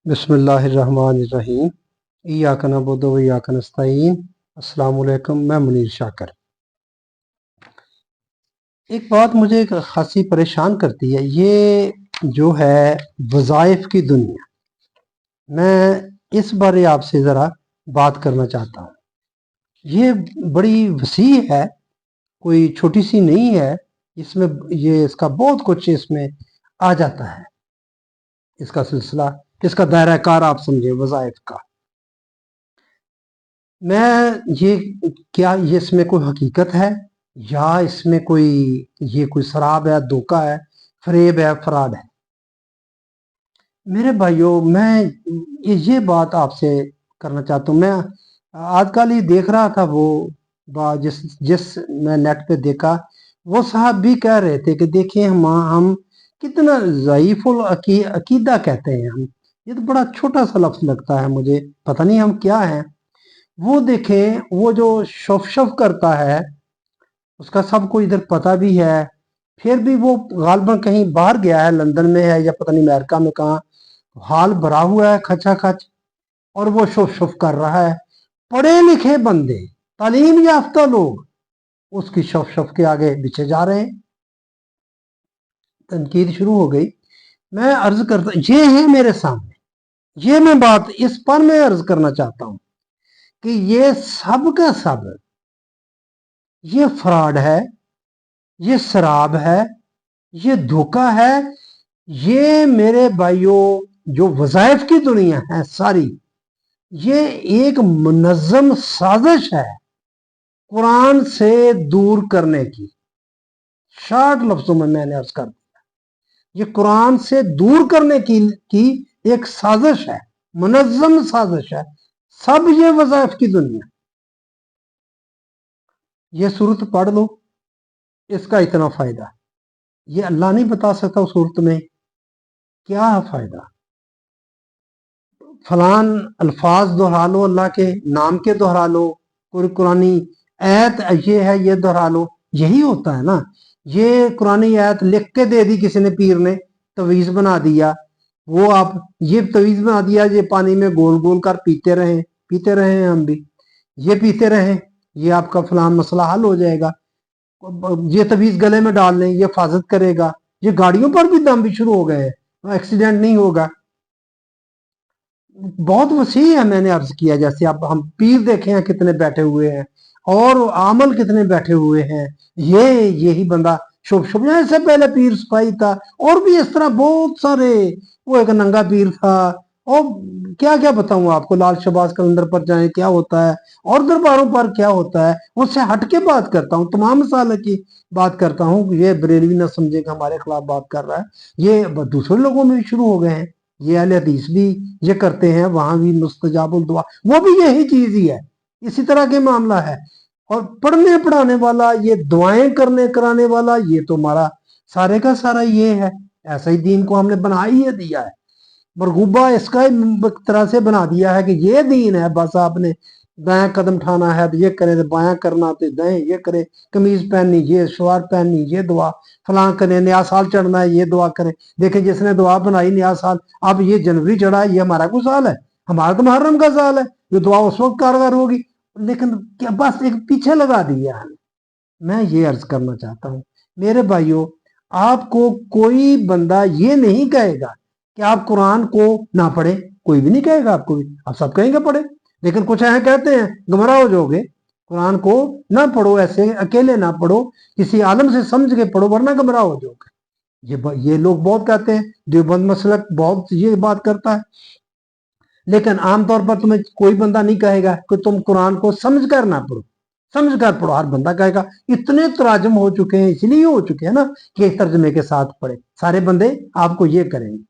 बिस्मिल्लाहिर्रहमानिर्रहीम। इय्याका नअबुदु व इय्याका नस्तईन। अस्सलाम वालेकुम। मैं मुनीर शाकर। एक बात मुझे एक खासी परेशान करती है, ये जो है वज़ाइफ की दुनिया। मैं इस बारे आपसे ज़रा बात करना चाहता हूँ। ये बड़ी वसी है, कोई छोटी सी नहीं है। इसमें ये इसका बहुत कुछ इसमें आ जाता है, इसका सिलसिला, इसका दायरा कार आप समझे वज़ाइफ का। मैं ये इसमें कोई हकीकत है या इसमें कोई शराब है, धोखा है, फरेब है, फ्रॉड है? मेरे भाइयों, मैं ये बात आपसे करना चाहता हूँ। मैं आजकल ही देख रहा था, वो जिस जिस मैं नेट पे देखा, वो साहब भी कह रहे थे कि देखिए हम कितना ज़ईफुल अकीदा कहते हैं हम। ये तो बड़ा छोटा सा लफ्ज़ लगता है मुझे, पता नहीं हम क्या हैं। वो देखें, वो जो शफ करता है उसका सबको इधर पता भी है, फिर भी वो गालबन कहीं बाहर गया है, लंदन में है या पता नहीं अमेरिका में कहाँ, हाल भरा हुआ है खचा खच, और वो शफ कर रहा है। पढ़े लिखे बंदे, तालीम याफ्ता लोग उसकी शफ के आगे पीछे जा रहे हैं। तनकीद शुरू हो गई। मैं अर्ज करता, ये है मेरे सामने, ये मैं बात इस पर मैं अर्ज करना चाहता हूं कि ये सब का सब ये फ्रॉड है, ये शराब है, ये धोखा है। ये मेरे भाइयों जो वज़ाइफ की दुनिया है सारी, ये एक मुनज़्ज़म साजिश है कुरान से दूर करने की। शार्ट लफ्जों में मैंने अर्ज कर दिया, ये कुरान से दूर करने की एक साजिश है, मुनज़्ज़म साजिश है। सब ये वज़ाइफ की दुनिया, ये सूरत पढ़ लो, इसका इतना फायदा, ये अल्लाह नहीं बता सकता उस सूरत में क्या फायदा। फलान अल्फाज दोहरा लो, अल्लाह के नाम के दोहरा लो, कोई कुरानी आयत ये है ये दोहरा लो, यही होता है ना। ये कुरानी आयत लिख के दे दी किसी ने, पीर ने तवीज़ बना दिया, वो आप ये तवीज़ बना दिया, ये पानी में गोल गोल कर पीते रहे हम भी, ये पीते रहे, ये आपका फलान मसला हल हो जाएगा। ये तवीज़ गले में डाल लें, ये हिफाजत करेगा। ये गाड़ियों पर भी दम भी शुरू हो गए हैं, एक्सीडेंट नहीं होगा। बहुत वसी है, मैंने अर्ज किया। जैसे अब हम पीर देखे हैं कितने बैठे हुए हैं, और आमल कितने बैठे हुए हैं। यही बंदा शुभ शुभ, इससे पहले पीर सिपाही था, और भी इस तरह बहुत सारे, वो एक नंगा पीर था, और क्या क्या बताऊं आपको। लाल शहबाज कलंदर पर जाए क्या होता है, और दरबारों पर क्या होता है, उससे हट के बात करता हूँ, तमाम मसाले की बात करता हूँ। ये बरेलवी ना समझे कि हमारे खिलाफ बात कर रहा है, ये दूसरे लोगों में भी शुरू हो गए हैं। ये अहले हदीस भी ये करते हैं, वहां भी मुस्तजाबुल दुआ, वो भी यही चीज ही है, इसी तरह के मामला है। और पढ़ने पढ़ाने वाला, ये दुआएं करने कराने वाला, ये तो हमारा सारे का सारा ये है। ऐसा ही दीन को हमने बना ही दिया है, मरगूबा इसका एक तरह से बना दिया है कि ये दीन है, बस आपने दायां कदम उठाना है तो ये करे, तो बायां करना तो दाएं ये करे, कमीज पहननी ये, शलवार पहननी ये, दुआ फलां करे, नया साल चढ़ना है ये दुआ करे। देखें जिसने दुआ बनाई नया साल, अब ये जनवरी चढ़ा है, ये हमारा कोई साल है? हमारा तो मुहर्रम का साल है, ये दुआ उस वक्त कारगर होगी। लेकिन क्या बस एक पीछे लगा दिया है। मैं ये अर्ज करना चाहता हूँ मेरे भाइयों, आपको कोई बंदा ये नहीं कहेगा कि आप कुरान को ना पढ़े, कोई भी नहीं कहेगा आपको भी, आप सब कहेंगे पढ़े। लेकिन कुछ ऐसे कहते हैं गुमराह हो जाओगे, कुरान को ना पढ़ो, ऐसे अकेले ना पढ़ो, किसी आलम से समझ के पढ़ो वरना गुमराह हो जाओगे। ये लोग बहुत कहते हैं, देवबंद मसलक बहुत ये बात करता है। लेकिन आमतौर पर तुम्हें कोई बंदा नहीं कहेगा कि तुम कुरान को समझ कर ना पढ़ो, समझ कर पढ़ो। हर बंदा कहेगा, इतने तराजम हो चुके हैं, इसलिए हो चुके हैं ना कि इस तर्जमे के साथ पढ़े, सारे बंदे आपको ये करेंगे।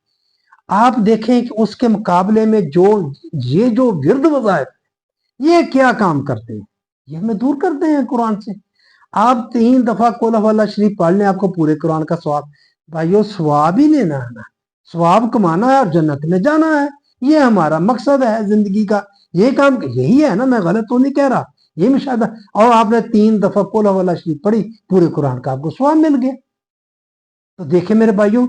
आप देखें कि उसके मुकाबले में जो विरद वज़ाइफ ये क्या काम करते हैं, ये हमें दूर करते हैं कुरान से। आप 3 दफा कुल हवाला शरीफ पढ़ लें, आपको पूरे कुरान का स्वाब, भाइयों स्वाब ही लेना है ना, स्वाब कमाना है और जन्नत में जाना है। ये हमारा मकसद है जिंदगी का, ये काम यही है ना, मैं गलत तो नहीं कह रहा, ये मुशाहिदा। और आपने 3 दफा कुल हवाला शरीफ पढ़ी, पूरे कुरान का आपको स्वाब मिल गया। तो देखे मेरे भाइयों,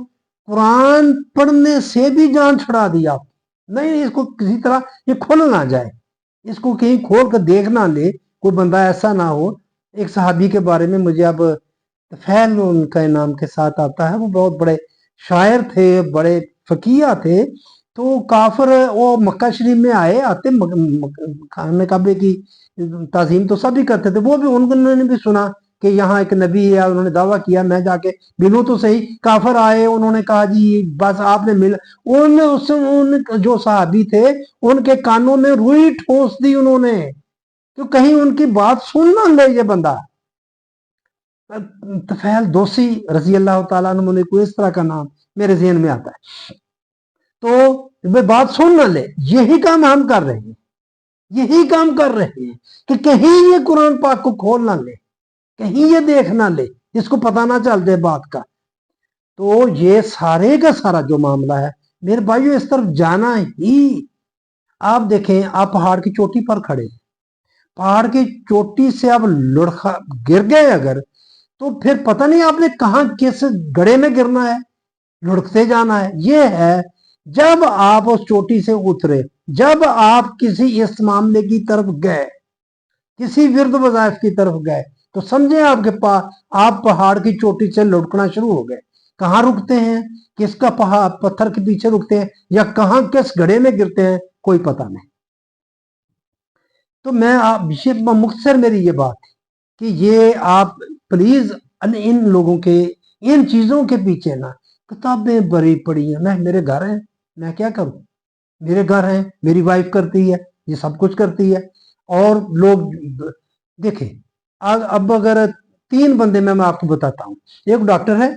कुरान पढ़ने से भी जान छुड़ा दी आप। نہیں، اس کو کسی طرح یہ کھل نہ جائے، اس کو کہیں کھول کر دیکھ نہ لے کوئی بندہ ایسا نہ ہو۔ ایک صحابی کے بارے میں مجھے اب طفیل ان کا نام کے ساتھ آتا ہے، وہ بہت بڑے شاعر تھے، بڑے فقیہ تھے۔ تو کافر وہ مکہ شریف میں آتے خانہ کعبے کی تعظیم تو سب ہی کرتے تھے، وہ بھی انہوں نے بھی سنا کہ یہاں ایک نبی ہے، انہوں نے دعویٰ کیا میں جا کے ملوں تو صحیح۔ کافر آئے، انہوں نے کہا جی بس آپ نے مل، ان جو صحابی تھے ان کے کانوں میں روئی ٹھونس دی انہوں نے، کہ کہیں ان کی بات سن نہ لے یہ بندہ۔ طفیل دوسی رضی اللہ تعالیٰ عنہ نے کوئی اس طرح کا نام میرے ذہن میں آتا ہے، تو وہ بات سن نہ لے۔ یہی کام ہم کر رہے ہیں، یہی کام کر رہے ہیں کہ کہیں یہ قرآن پاک کو کھول نہ لے، کہیں یہ دیکھ نہ لے، اس کو پتہ نہ چل جائے بات کا۔ تو یہ سارے کا سارا جو معاملہ ہے میرے بھائیو، اس طرف جانا ہی۔ آپ دیکھیں، آپ پہاڑ کی چوٹی پر کھڑے، پہاڑ کی چوٹی سے آپ لڑکا گر گئے اگر، تو پھر پتہ نہیں آپ نے کہاں کس گڑھے میں گرنا ہے، لڑکتے جانا ہے۔ یہ ہے جب آپ اس چوٹی سے اترے، جب آپ کسی اس معاملے کی طرف گئے، کسی ورد وظائف کی طرف گئے، تو سمجھیں آپ کے پاس آپ پہاڑ کی چوٹی سے لڑکنا شروع ہو گئے۔ کہاں رکتے ہیں، کس کا پہاڑ پتھر کے پیچھے رکتے ہیں، یا کہاں کس گڑھے میں گرتے ہیں، کوئی پتہ نہیں۔ تو میں مختصر میری یہ بات ہے کہ یہ آپ پلیز ان لوگوں کے ان چیزوں کے پیچھے نہ، کتابیں بری پڑی ہیں، میرے گھر ہیں، میں کیا کروں، میرے گھر ہیں، میری وائف کرتی ہے، یہ سب کچھ کرتی ہے، اور لوگ دیکھیں۔ اب اگر 3 بندے میں آپ کو بتاتا ہوں، ایک ڈاکٹر ہے،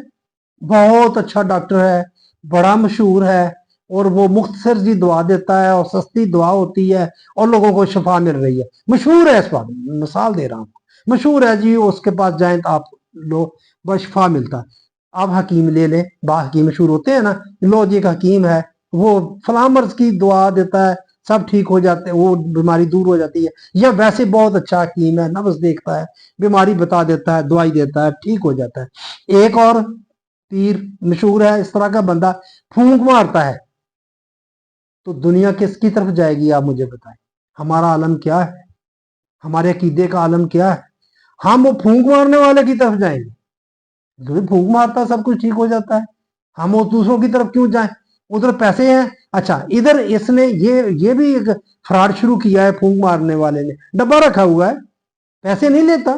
بہت اچھا ڈاکٹر ہے، بڑا مشہور ہے، اور وہ مختصر جی دعا دیتا ہے، اور سستی دعا ہوتی ہے، اور لوگوں کو شفا مل رہی ہے، مشہور ہے، اس بات مثال دے رہا ہوں، مشہور ہے جی، اس کے پاس جائیں تو آپ لو بس شفا ملتا ہے۔ آپ حکیم لے لیں، حکیم مشہور ہوتے ہیں نا، لو جی ایک حکیم ہے، وہ فلاں مرض کی دعا دیتا ہے، سب ٹھیک ہو جاتے ہیں، وہ بیماری دور ہو جاتی ہے، یا ویسے بہت اچھا حکیم ہے، نبض دیکھتا ہے، بیماری بتا دیتا ہے، دوائی دیتا ہے، ٹھیک ہو جاتا ہے۔ ایک اور پیر مشہور ہے، اس طرح کا بندہ پھونک مارتا ہے، تو دنیا کس کی طرف جائے گی، آپ مجھے بتائیں۔ ہمارا عالم کیا ہے، ہمارے عقیدے کا عالم کیا ہے؟ ہم وہ پھونک مارنے والے کی طرف جائیں گے، جو پھونک مارتا ہے سب کچھ ٹھیک ہو جاتا ہے، ہم وہ دوسروں کی طرف کیوں جائیں؟ ادھر پیسے ہیں، اچھا ادھر اس نے یہ بھی ایک فراڈ شروع کیا ہے، پھونک مارنے والے نے ڈبہ رکھا ہوا ہے، پیسے نہیں لیتا،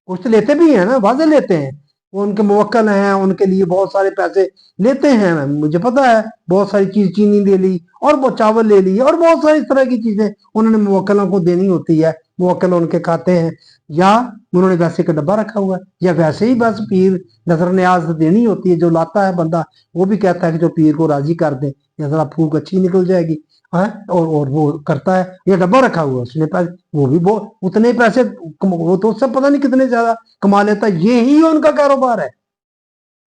کچھ تو لیتے بھی ہیں نا، واضح لیتے ہیں، وہ ان کے موکل ہیں، ان کے لیے بہت سارے پیسے لیتے ہیں، مجھے پتا ہے، بہت ساری چیز چینی لے لی، اور وہ چاول لے لی، اور بہت ساری اس طرح کی چیزیں انہوں نے موکلوں کو دینی ہوتی ہے، موکل ان کے کھاتے ہیں، یا انہوں نے ویسے کا ڈبہ رکھا ہوا ہے، یا ویسے ہی بس پیر نظر نیاز دینی ہوتی ہے، جو لاتا ہے بندہ وہ بھی کہتا ہے کہ جو پیر کو راضی کر دے، یا ذرا پھونک اچھی نکل جائے گی، اور وہ کرتا ہے، یہ ڈبہ رکھا ہوا ہے، اس نے پیسے، وہ بھی اتنے پیسے، وہ تو اس سے پتہ نہیں کتنے زیادہ کما لیتا ہے، یہی ان کا کاروبار ہے۔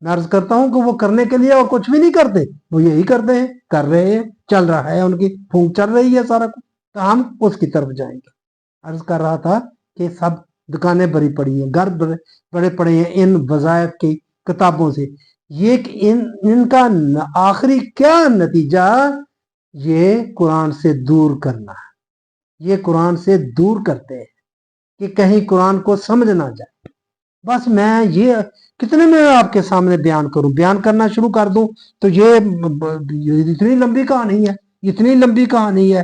میں عرض کرتا ہوں کہ وہ کرنے کے لیے اور کچھ بھی نہیں کرتے، وہ یہی کرتے ہیں، کر رہے ہیں، چل رہا ہے، ان کی پھونک چل رہی ہے سارا کچھ، تو ہم اس کی طرف جائیں گے۔ عرض کر رہا تھا کہ سب دکانیں بری پڑی ہیں، گھر بڑے پڑے ہیں ان وظائف کی کتابوں سے، یہ ان کا آخری کیا نتیجہ، یہ قرآن سے دور کرنا ہے، یہ قرآن سے دور کرتے ہیں کہ کہیں قرآن کو سمجھ نہ جائے۔ بس میں یہ کتنے میں آپ کے سامنے بیان کروں، بیان کرنا شروع کر دوں تو یہ اتنی لمبی کہانی ہے، اتنی لمبی کہانی ہے،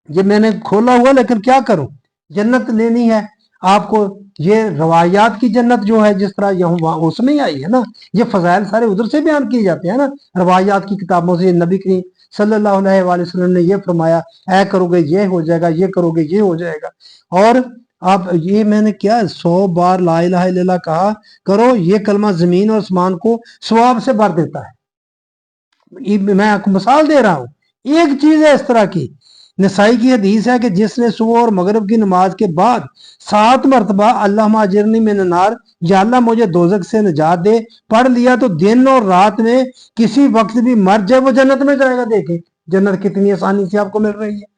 یہ میں نے کھولا ہوا، لیکن کیا کروں، جنت لینی ہے آپ کو، یہ روایات کی جنت جو ہے جس طرح یہاں اس میں ہی آئی ہے نا، یہ فضائل سارے ادھر سے بیان کیے جاتے ہیں نا، روایات کی کتابوں سے۔ نبی کریم صلی اللہ علیہ وآلہ وسلم نے یہ فرمایا، اے کرو گے یہ ہو جائے گا، یہ کرو گے یہ ہو جائے گا، اور آپ یہ میں نے کیا 100 بار لا الہ الا اللہ کہا کرو، یہ کلمہ زمین اور آسمان کو ثواب سے بھر دیتا ہے۔ میں آپ کو مثال دے رہا ہوں، ایک چیز ہے اس طرح کی، نسائی کی حدیث ہے کہ جس نے صبح اور مغرب کی نماز کے بعد 7 مرتبہ اللہم اجرنی من النار، یا اللہ مجھے دوزخ سے نجات دے، پڑھ لیا، تو دن اور رات میں کسی وقت بھی مر جائے وہ جنت میں جائے گا۔ دیکھیں جنت کتنی آسانی سے آپ کو مل رہی ہے۔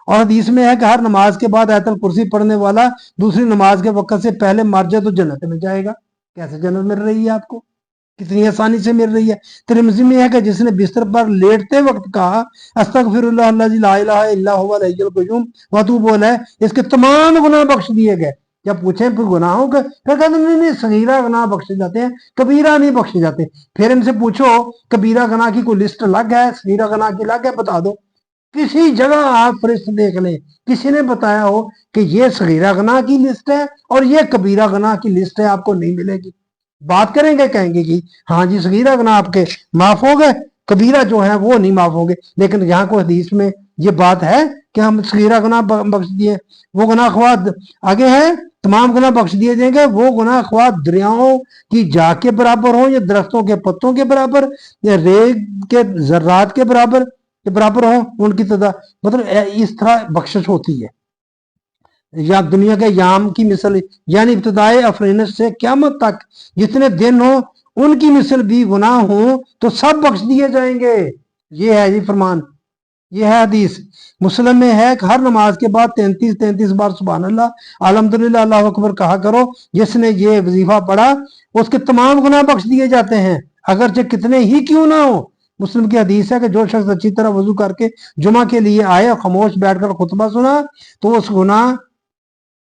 اور حدیث میں ہے کہ ہر نماز کے بعد آیت الکرسی پڑھنے والا دوسری نماز کے وقت سے پہلے مر جائے تو جنت میں جائے گا۔ کیسے جنت مل رہی ہے آپ کو؟ कितनी आसानी से मिल रही है। तिरमिज़ी में है कि जिसने बिस्तर पर लेटते वक्त कहा अस्तगफिरुल्लाह अल्लज़ी ला इलाहा इल्ला हुवल हय्युल क़य्यूम व अतूबु अलैह, इसके तमाम गुनाह बख्श दिए गए। जब पूछे फिर गुनाहों के, फिर कहते नहीं नहीं सगीरा गुनाह बख्शे जाते हैं, कबीरा नहीं बख्शे जाते। फिर इनसे पूछो कबीरा गुनाह की कोई लिस्ट अलग है, सगीरा गुनाह की अलग है, बता दो। किसी जगह आप फरिश्ते देख लें किसी ने बताया हो कि ये सगीरा गुनाह की लिस्ट है और ये कबीरा गुनाह की लिस्ट है, आपको नहीं मिलेगी। बात करेंगे कहेंगे कि हाँ जी सगीरा गुनाह आपके माफ हो गए, कबीरा जो है वो नहीं माफ होंगे। लेकिन यहाँ को हदीस में ये बात है कि हम सगीरा गुनाह बख्श दिए, वो गुनाह ख्वाह आगे है तमाम गुनाह बख्श दिए जाएंगे। वो गुनाह ख्वाह दरियाओं की जाग के बराबर हो या दरख्तों के पत्तों के बराबर या रेग के जर्रात के बराबर हो उनकी तादाद, मतलब इस तरह बख्शिश होती है। या दुनिया के याम की मिसल यानी इब्तदाए अफरीनस से क़यामत तक जितने दिन हो उनकी मिसल भी गुनाह हो तो सब बख्श दिए जाएंगे। ये है जी फरमान, ये है हदीस। मुस्लिम में है कि हर नमाज के बाद 33 बार सुभान अल्लाह अल्हम्दुलिल्लाह अल्लाहु अकबर कहा करो। जिसने ये वजीफा पढ़ा उसके तमाम गुनाह बख्श दिए जाते हैं, अगरचे कितने ही क्यों ना हो। मुस्लिम की हदीस है कि जो शख्स अच्छी तरह वजू करके जुमा के लिए आए और खामोश बैठकर खुतबा सुना तो उस गुनाह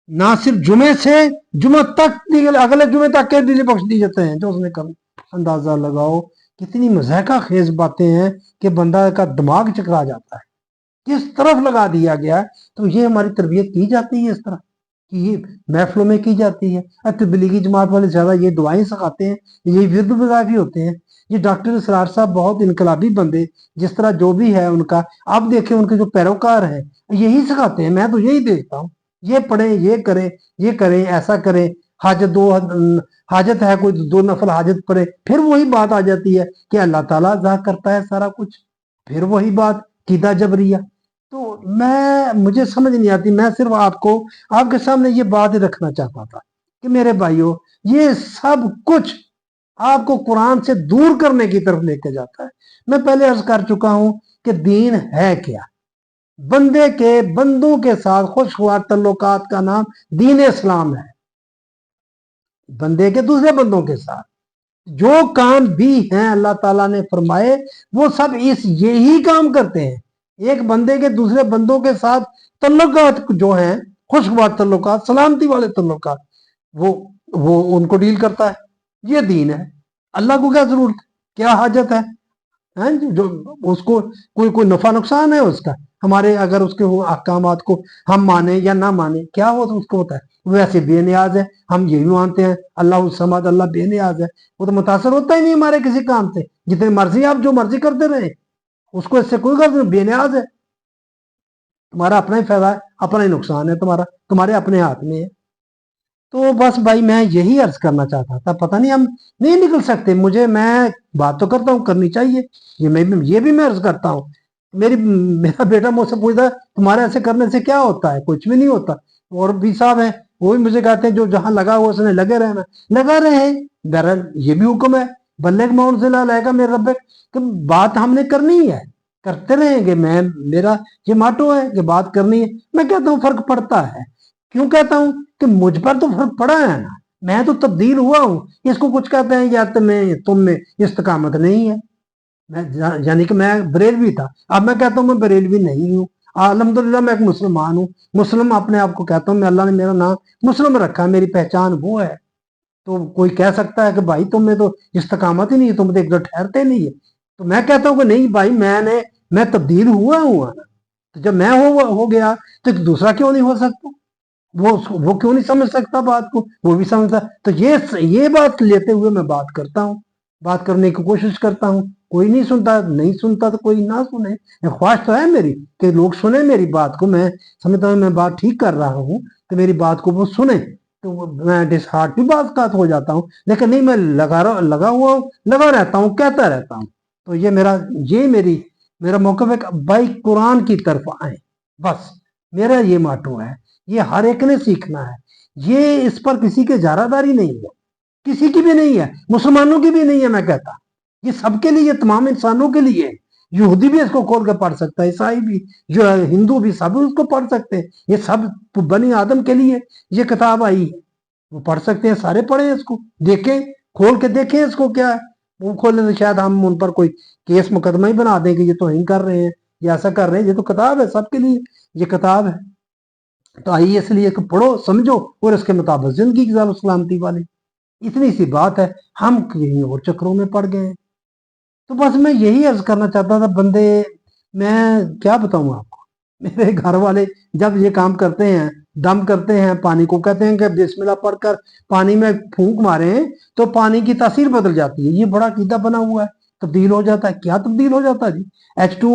ना सिर्फ जुमे से जुमा तक अगले जुमे तक के लिए बख्श दिए जाते हैं जो उसने कभी। अंदाजा लगाओ कितनी मज़ाका खेज बातें हैं कि बंदा का दिमाग चकरा जाता है, किस तरफ लगा दिया गया। तो ये हमारी तरबियत की जाती है इस तरह कि ये महफिलों में की जाती है। तबलीगी जमात वाले ज्यादा ये दुआएं सिखाते हैं, ये विरद वज़ाइफ़ होते हैं। ये डॉक्टर इसरार साहब बहुत इनकलाबी बंदे, जिस तरह जो भी है उनका, आप देखें उनके जो पैरोकार हैं यही सिखाते हैं। मैं तो यही देखता हूँ, ये पढ़े ये करें ऐसा करें, हाजत है कोई 2 नफल हाजत पढ़े, फिर वही बात आ जाती है कि अल्लाह ताला अदा करता है सारा कुछ, फिर वही बात कीदा जबरिया। तो मुझे समझ नहीं आती। मैं सिर्फ आपके सामने ये बात रखना चाहता था कि मेरे भाइयों ये सब कुछ आपको कुरान से दूर करने की तरफ लेके जाता है। मैं पहले अर्ज कर चुका हूं कि दीन है क्या। बंदों के साथ खुशगवार तल्लुकात का नाम दीन इस्लाम है। बंदे के दूसरे बंदों के साथ जो काम भी हैं अल्लाह ताला ने फरमाए वो सब यही काम करते हैं। एक बंदे के दूसरे बंदों के साथ तल्लुकात जो हैं खुशगवार तल्लुकात, सलामती वाले तल्लुकात, वो उनको डील करता है। ये दीन है। अल्लाह को क्या जरूरत, क्या हाजत है जो उसको कोई नफा नुकसान है उसका हमारे, अगर उसके अहकामात को हम माने या ना माने क्या हो तो उसको होता है। वो ऐसे बेनियाज है, हम ये भी मानते हैं अल्लाह समद, अल्लाह बेनियाज है, वो तो मुतासर होता ही नहीं हमारे किसी काम से। जितने मर्जी आप जो मर्जी करते रहे उसको इससे कोई गलत नहीं, बेनियाज है। तुम्हारा अपना ही फायदा है, अपना ही नुकसान है, तुम्हारे अपने हाथ में है। तो बस भाई मैं यही अर्ज करना चाहता था। पता नहीं हम नहीं निकल सकते, मैं बात तो करता हूँ, करनी चाहिए, ये भी मैं अर्ज करता हूँ। मेरा बेटा मुझसे पूछता है तुम्हारे ऐसे करने से क्या होता है, कुछ भी नहीं होता। और भी साहब है वो भी मुझे कहते हैं जो जहां लगा हुआ उसने लगे रहना, लगा रहे हैं। बहरहाल ये भी हुक्म है बल्ले माउंट से लाएगा मेरे रब, कि बात हमने करनी है, करते रहेंगे। मेरा ये माटो है कि बात करनी है। मैं कहता हूँ फर्क पड़ता है, क्यों कहता हूँ कि मुझ पर तो फर्क पड़ा है ना, मैं तो तब्दील हुआ हूं। इसको कुछ कहते हैं या तुम में इस्तकामत नहीं है। यानी कि मैं बरेलवी था, अब मैं कहता हूँ मैं बरेलवी नहीं हूँ। अल्हम्दुलिल्लाह मैं एक मुसलमान हूँ, मुस्लिम अपने आप को कहता हूँ मैं। अल्लाह ने मेरा नाम मुस्लिम रखा, मेरी पहचान वो है। तो कोई कह सकता है कि भाई तुम में तो इस्तकामत ही नहीं है, तुम तो एकदम ठहरते नहीं है। तो मैं कहता हूँ कि नहीं भाई मैं तब्दील हुआ हूँ ना। तो जब मैं हो गया तो दूसरा क्यों नहीं हो सकता, वो क्यों नहीं समझ सकता बात को, वो भी समझता। तो ये बात लेते हुए मैं बात करता हूँ, बात करने की कोशिश करता हूँ। कोई नहीं सुनता तो कोई ना सुने। ख्वाहिश तो है मेरी कि लोग सुने मेरी बात को। मैं समझता हूँ मैं बात ठीक कर रहा हूँ तो मेरी बात को वो सुने। तो मैं डिसहार्ट भी बात हो जाता हूँ, लेकिन नहीं, मैं लगा रहता हूँ, कहता रहता हूँ। तो मेरा मौक़िफ़ है कि भाई कुरान की तरफ आए, बस मेरा ये माटो है। ये हर एक ने सीखना है। ये इस पर किसी की जारादारी नहीं है, किसी की भी नहीं है, मुसलमानों की भी नहीं है। मैं कहता ये सबके लिए, तमाम इंसानों के लिए। यहूदी भी इसको खोल कर पढ़ सकता है, ईसाई भी, जो हिंदू भी, सब उसको पढ़ सकते हैं। ये सब बनी आदम के लिए ये किताब आई है, वो पढ़ सकते हैं, सारे पढ़े इसको, देखें, खोल के देखें इसको क्या है। वो खोले तो शायद हम उन पर कोई केस मुकदमा ही बना दें कि ये तौहीन कर रहे हैं, ये ऐसा कर रहे हैं। ये तो किताब है सबके लिए, ये किताब है। तो आइए इसलिए कि पढ़ो समझो और इसके मुताबिक जिंदगी गुजारो सलामती वाली। इतनी सी बात है, हम कहीं और चक्रों में पड़ गए। तो बस मैं यही अर्ज करना चाहता था बंदे, मैं क्या बताऊं आपको, मेरे घर वाले जब ये काम करते हैं, दम करते हैं, पानी को कहते हैं कि बिस्मिल्लाह पढ़कर पानी में फूंक मारे तो पानी की तासीर बदल जाती है। ये बड़ा कीदा बना हुआ है, तब्दील हो जाता है। क्या तब्दील हो जाता है जी? H2O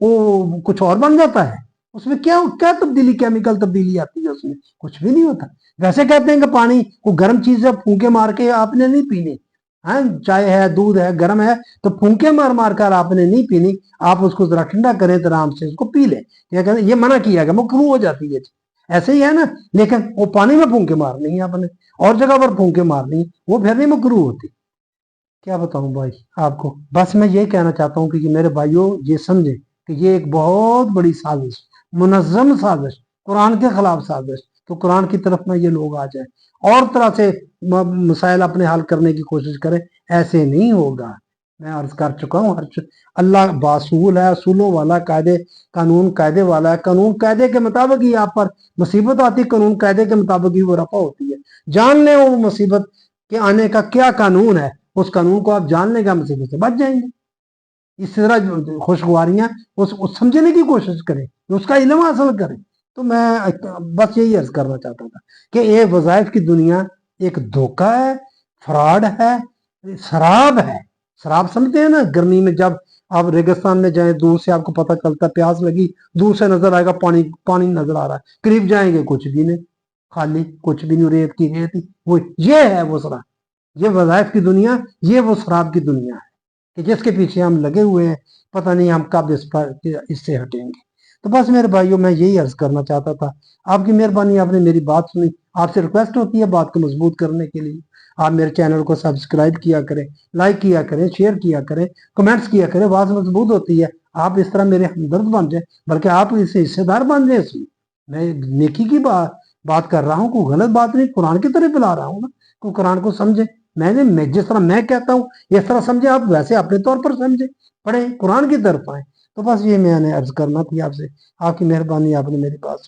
वो कुछ और बन जाता है? उसमें क्या क्या तब्दीली, केमिकल तब्दीली आती है उसमें? कुछ भी नहीं होता। वैसे कहते हैं कि पानी को गर्म चीज से फूंके मार के आपने नहीं पीनी, हाँ चाय है, दूध है, गर्म है, तो फूंके मार मार कर आपने नहीं पीनी। आप उसको जरा ठंडा करें तो आराम से उसको पी ले। क्या कहते हैं, ये मना किया गया, मकरूह हो जाती है। ऐसे ही है ना, लेकिन वो पानी में फूंके मारनी है आपने, और जगह पर फूंके मारनी, वो फिर नहीं मकरूह होती। क्या बताऊं भाई आपको, बस मैं ये कहना चाहता हूँ कि मेरे भाइयों ये समझे कि ये एक बहुत बड़ी साजिश, मुनज़्ज़म साजिश, कुरान के खिलाफ साजिश। तो कुरान की तरफ में ये लोग आ जाए और तरह से मसाइल अपने हल करने की कोशिश करें, ऐसे नहीं होगा। मैं अर्ज कर चुका हूँ, अल्लाह बासूल है, असूलों वाला, कायदे कानून कायदे वाला है। कानून कायदे के मुताबिक ही आप पर मुसीबत आती, कानून कायदे के मुताबिक ही वो रफा होती है। जान ले वो मुसीबत के आने का क्या कानून है, उस कानून को आप जान लेगा, मुसीबत से बच जाएंगे। इस तरह खुशगवारियां उस समझने की कोशिश करें, उसका इल्म हासिल करें। तो मैं बस यही अर्ज करना चाहता था कि ये वज़ाइफ की दुनिया एक धोखा है, फ्रॉड है, शराब है। शराब समझते हैं ना, गर्मी में जब आप रेगिस्तान में जाएं, दूर से आपको पता चलता है प्यास लगी, दूर से नजर आएगा पानी, पानी नजर आ रहा है, करीब जाएंगे कुछ भी नहीं, खाली, कुछ भी नहीं, रेत की रेत ही। वो ये है वो शराब, ये वज़ाइफ की दुनिया, ये वो शराब की दुनिया है कि जिसके पीछे हम लगे हुए हैं, पता नहीं हम कब इससे हटेंगे। तो बस मेरे भाइयों, मैं यही अर्ज करना चाहता था। आपकी मेहरबानी, आपने मेरी बात सुनी। आपसे रिक्वेस्ट होती है बात को मजबूत करने के लिए आप मेरे चैनल को सब्सक्राइब किया करें, लाइक किया करें, शेयर किया करें, कमेंट्स किया करें। बात मजबूत होती है, आप इस तरह मेरे हमदर्द बन जाए, बल्कि आप इससे हिस्सेदार बन जाए। इसमें मैं नेकी की बात कर रहा हूँ, कोई गलत बात नहीं, कुरान की तरफ बुला रहा हूँ ना। को कुरान को समझे, मैं जिस तरह मैं कहता हूँ इस तरह समझे आप, वैसे अपने तौर पर समझे, पढ़े, कुरान की तरफ आए। तो बस ये मैंने अर्ज करना थी आपसे। आपकी मेहरबानी, आपने मेरी बात